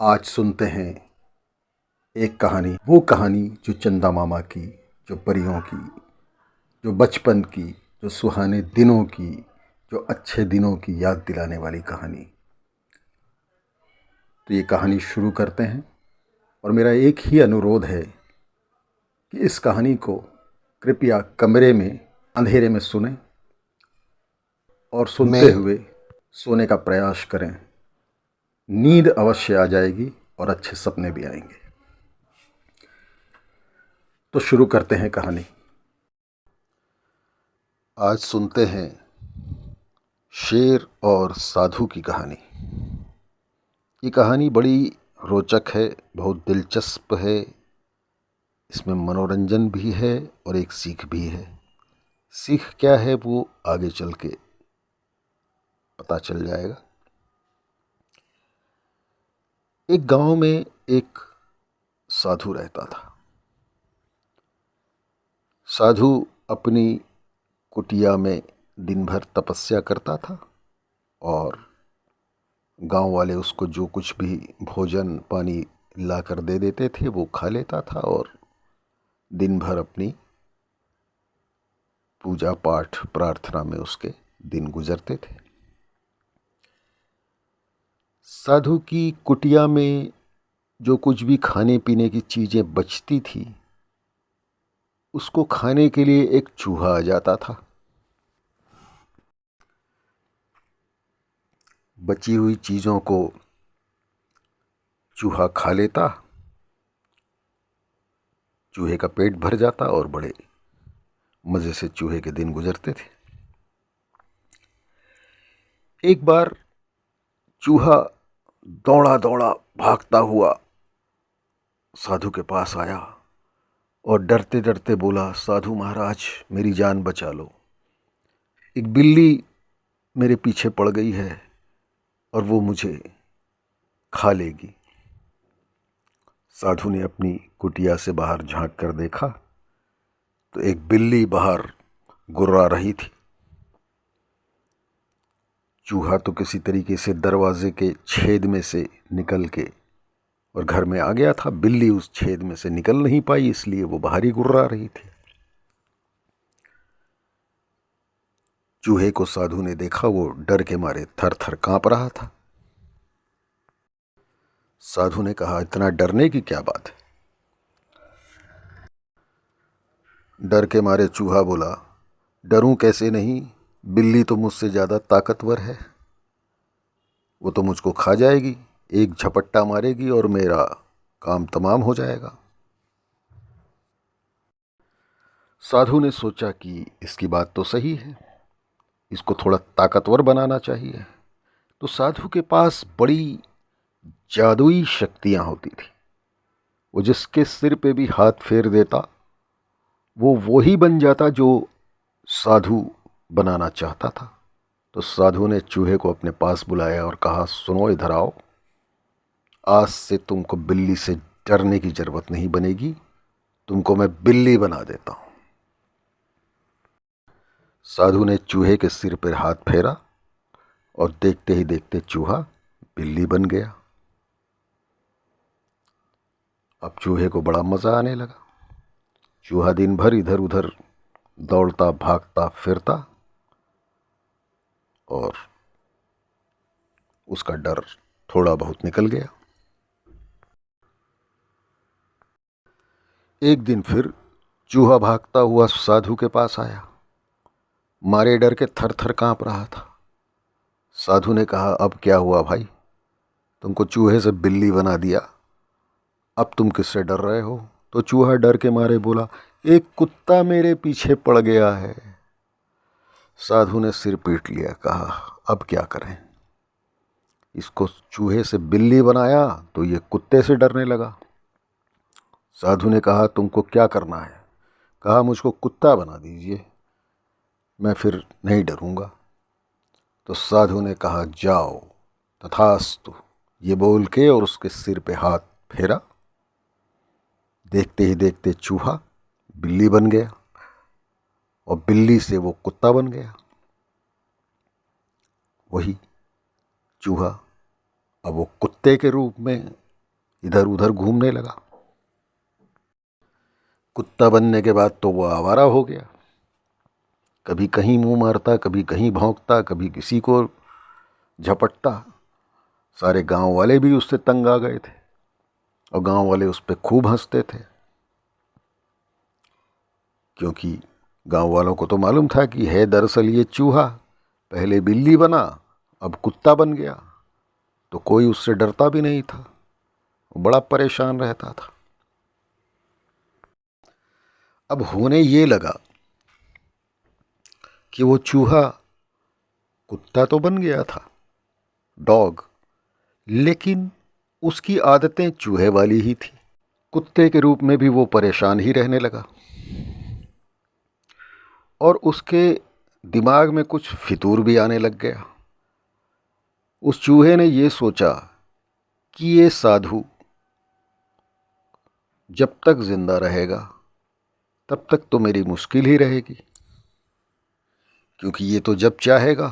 आज सुनते हैं एक कहानी, वो कहानी जो चंदा मामा की, जो परियों की, जो बचपन की, जो सुहाने दिनों की, जो अच्छे दिनों की याद दिलाने वाली कहानी। तो ये कहानी शुरू करते हैं और मेरा एक ही अनुरोध है कि इस कहानी को कृपया कमरे में अंधेरे में सुनें और सुनते मैं हुए सोने का प्रयास करें। नींद अवश्य आ जाएगी और अच्छे सपने भी आएंगे। तो शुरू करते हैं कहानी। आज सुनते हैं शेर और साधु की कहानी। ये कहानी बड़ी रोचक है, बहुत दिलचस्प है। इसमें मनोरंजन भी है और एक सीख भी है। सीख क्या है वो आगे चल के पता चल जाएगा। एक गांव में एक साधु रहता था। साधु अपनी कुटिया में दिन भर तपस्या करता था और गांव वाले उसको जो कुछ भी भोजन पानी ला कर दे देते थे वो खा लेता था और दिन भर अपनी पूजा पाठ प्रार्थना में उसके दिन गुजरते थे। साधु की कुटिया में जो कुछ भी खाने पीने की चीजें बचती थी उसको खाने के लिए एक चूहा आ जाता था। बची हुई चीजों को चूहा खा लेता, चूहे का पेट भर जाता और बड़े मजे से चूहे के दिन गुजरते थे। एक बार चूहा दौड़ा दौड़ा भागता हुआ साधु के पास आया और डरते डरते बोला, साधु महाराज मेरी जान बचा लो, एक बिल्ली मेरे पीछे पड़ गई है और वो मुझे खा लेगी। साधु ने अपनी कुटिया से बाहर झांक कर देखा तो एक बिल्ली बाहर गुर्रा रही थी। चूहा तो किसी तरीके से दरवाजे के छेद में से निकल के और घर में आ गया था। बिल्ली उस छेद में से निकल नहीं पाई, इसलिए वो बाहर ही गुर्रा रही थी। चूहे को साधु ने देखा, वो डर के मारे थर थर कांप रहा था। साधु ने कहा, इतना डरने की क्या बात है? डर के मारे चूहा बोला, डरूं कैसे नहीं, बिल्ली तो मुझसे ज्यादा ताकतवर है, वो तो मुझको खा जाएगी, एक झपट्टा मारेगी और मेरा काम तमाम हो जाएगा। साधु ने सोचा कि इसकी बात तो सही है, इसको थोड़ा ताकतवर बनाना चाहिए। तो साधु के पास बड़ी जादुई शक्तियां होती थी। वो जिसके सिर पे भी हाथ फेर देता वो वही बन जाता जो साधु बनाना चाहता था। तो साधु ने चूहे को अपने पास बुलाया और कहा, सुनो इधर आओ, आज से तुमको बिल्ली से डरने की जरूरत नहीं बनेगी, तुमको मैं बिल्ली बना देता हूं। साधु ने चूहे के सिर पर हाथ फेरा और देखते ही देखते चूहा बिल्ली बन गया। अब चूहे को बड़ा मजा आने लगा। चूहा दिन भर इधर उधर दौड़ता भागता फिरता और उसका डर थोड़ा बहुत निकल गया। एक दिन फिर चूहा भागता हुआ साधु के पास आया, मारे डर के थर थर कांप रहा था। साधु ने कहा, अब क्या हुआ भाई, तुमको चूहे से बिल्ली बना दिया, अब तुम किससे डर रहे हो? तो चूहा डर के मारे बोला, एक कुत्ता मेरे पीछे पड़ गया है। साधु ने सिर पीट लिया, कहा अब क्या करें? इसको चूहे से बिल्ली बनाया तो ये कुत्ते से डरने लगा। साधु ने कहा, तुमको क्या करना है? कहा, मुझको कुत्ता बना दीजिए, मैं फिर नहीं डरूंगा। तो साधु ने कहा, जाओ तथास्तु, ये बोल के और उसके सिर पे हाथ फेरा। देखते ही देखते चूहा बिल्ली बन गया और बिल्ली से वो कुत्ता बन गया। वही चूहा अब वो कुत्ते के रूप में इधर उधर घूमने लगा। कुत्ता बनने के बाद तो वो आवारा हो गया, कभी कहीं मुंह मारता, कभी कहीं भौंकता, कभी किसी को झपटता। सारे गांव वाले भी उससे तंग आ गए थे और गांव वाले उस पर खूब हंसते थे, क्योंकि गांव वालों को तो मालूम था कि है दरअसल ये चूहा, पहले बिल्ली बना अब कुत्ता बन गया। तो कोई उससे डरता भी नहीं था, वो बड़ा परेशान रहता था। अब होने ये लगा कि वो चूहा कुत्ता तो बन गया था, डॉग, लेकिन उसकी आदतें चूहे वाली ही थी। कुत्ते के रूप में भी वो परेशान ही रहने लगा और उसके दिमाग में कुछ फितूर भी आने लग गया। उस चूहे ने ये सोचा कि ये साधु जब तक जिंदा रहेगा तब तक तो मेरी मुश्किल ही रहेगी, क्योंकि ये तो जब चाहेगा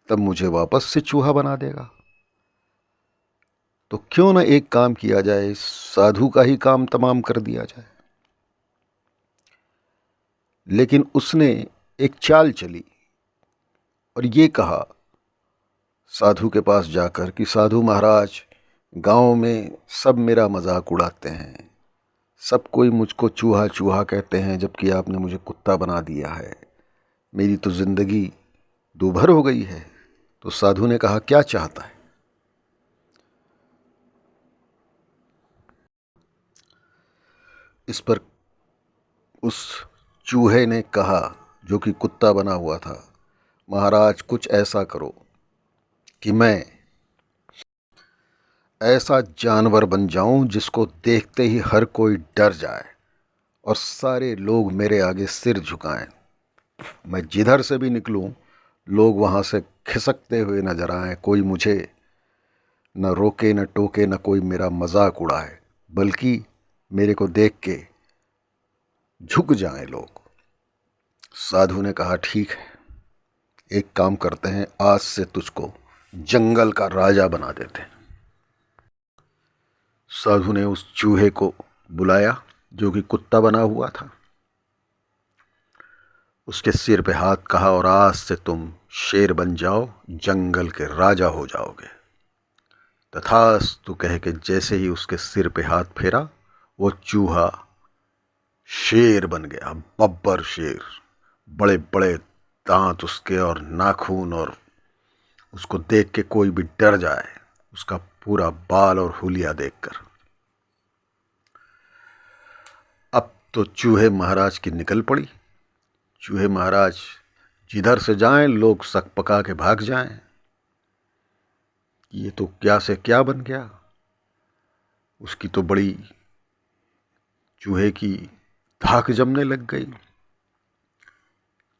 तब मुझे वापस से चूहा बना देगा। तो क्यों न एक काम किया जाए, इस साधु का ही काम तमाम कर दिया जाए। लेकिन उसने एक चाल चली और ये कहा साधु के पास जाकर कि साधु महाराज, गांव में सब मेरा मजाक उड़ाते हैं, सब कोई मुझको चूहा चूहा कहते हैं, जबकि आपने मुझे कुत्ता बना दिया है, मेरी तो जिंदगी दूभर हो गई है। तो साधु ने कहा क्या चाहता है। इस पर उस चूहे ने कहा, जो कि कुत्ता बना हुआ था, महाराज कुछ ऐसा करो कि मैं ऐसा जानवर बन जाऊं जिसको देखते ही हर कोई डर जाए और सारे लोग मेरे आगे सिर झुकाएं। मैं जिधर से भी निकलूं लोग वहां से खिसकते हुए नजर आए, कोई मुझे न रोके न टोके, न कोई मेरा मजाक उड़ाए, बल्कि मेरे को देख के झुक जाएं लोग। साधु ने कहा ठीक है, एक काम करते हैं, आज से तुझको जंगल का राजा बना देते हैं। साधु ने उस चूहे को बुलाया जो कि कुत्ता बना हुआ था, उसके सिर पे हाथ कहा और आज से तुम शेर बन जाओ, जंगल के राजा हो जाओगे। तथास्तु कह के जैसे ही उसके सिर पे हाथ फेरा, वो चूहा शेर बन गया, बब्बर शेर, बड़े बड़े दांत उसके और नाखून, और उसको देख के कोई भी डर जाए उसका पूरा बाल और हुलिया देखकर। अब तो चूहे महाराज की निकल पड़ी। चूहे महाराज जिधर से जाएं लोग सक पका के भाग जाएं, ये तो क्या से क्या बन गया। उसकी तो बड़ी चूहे की धाक जमने लग गई।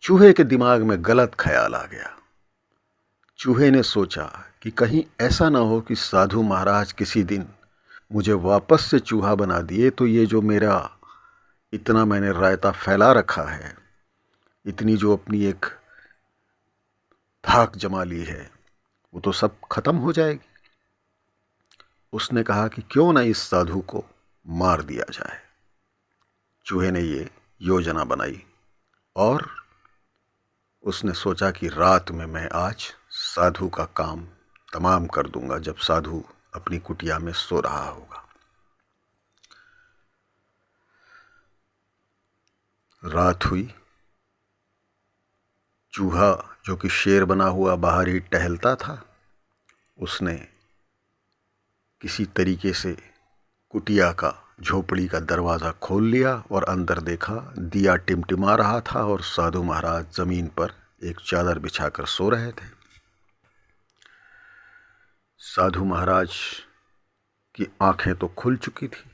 चूहे के दिमाग में गलत ख्याल आ गया। चूहे ने सोचा कि कहीं ऐसा ना हो कि साधु महाराज किसी दिन मुझे वापस से चूहा बना दिए तो ये जो मेरा इतना मैंने रायता फैला रखा है, इतनी जो अपनी एक धाक जमा ली है, वो तो सब खत्म हो जाएगी। उसने कहा कि क्यों ना इस साधु को मार दिया जाए। चूहे ने ये योजना बनाई और उसने सोचा कि रात में मैं आज साधु का काम तमाम कर दूंगा, जब साधु अपनी कुटिया में सो रहा होगा। रात हुई, चूहा जो कि शेर बना हुआ बाहर ही टहलता था, उसने किसी तरीके से कुटिया का, झोपड़ी का दरवाज़ा खोल लिया और अंदर देखा दिया टिमटिमा रहा था और साधु महाराज जमीन पर एक चादर बिछाकर सो रहे थे। साधु महाराज की आंखें तो खुल चुकी थी,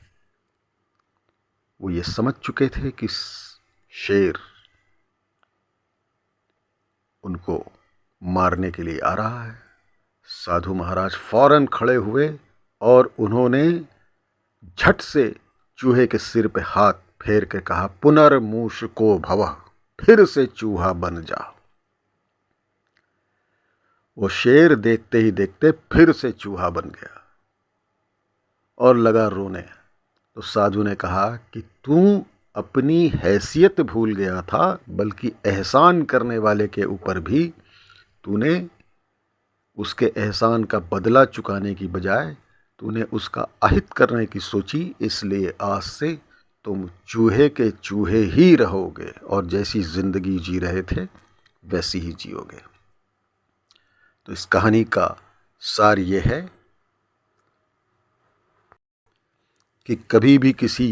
वो ये समझ चुके थे कि शेर उनको मारने के लिए आ रहा है। साधु महाराज फौरन खड़े हुए और उन्होंने झट से चूहे के सिर पे हाथ फेर के कहा, पुनर्मूषको भवः, फिर से चूहा बन जाओ। वो शेर देखते ही देखते फिर से चूहा बन गया और लगा रोने। तो साधु ने कहा कि तू अपनी हैसियत भूल गया था, बल्कि एहसान करने वाले के ऊपर भी तूने उसके एहसान का बदला चुकाने की बजाय तूने उसका अहित करने की सोची। इसलिए आज से तुम चूहे के चूहे ही रहोगे और जैसी जिंदगी जी रहे थे वैसी ही जियोगे। तो इस कहानी का सार ये है कि कभी भी किसी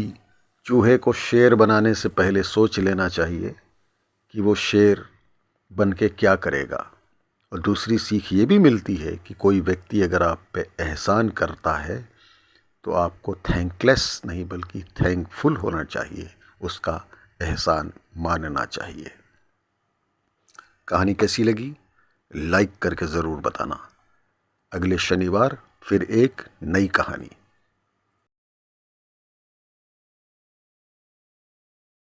चूहे को शेर बनाने से पहले सोच लेना चाहिए कि वो शेर बन के क्या करेगा। और दूसरी सीख ये भी मिलती है कि कोई व्यक्ति अगर आप पे एहसान करता है तो आपको थैंकलेस नहीं बल्कि थैंकफुल होना चाहिए, उसका एहसान मानना चाहिए। कहानी कैसी लगी लाइक करके ज़रूर बताना। अगले शनिवार फिर एक नई कहानी।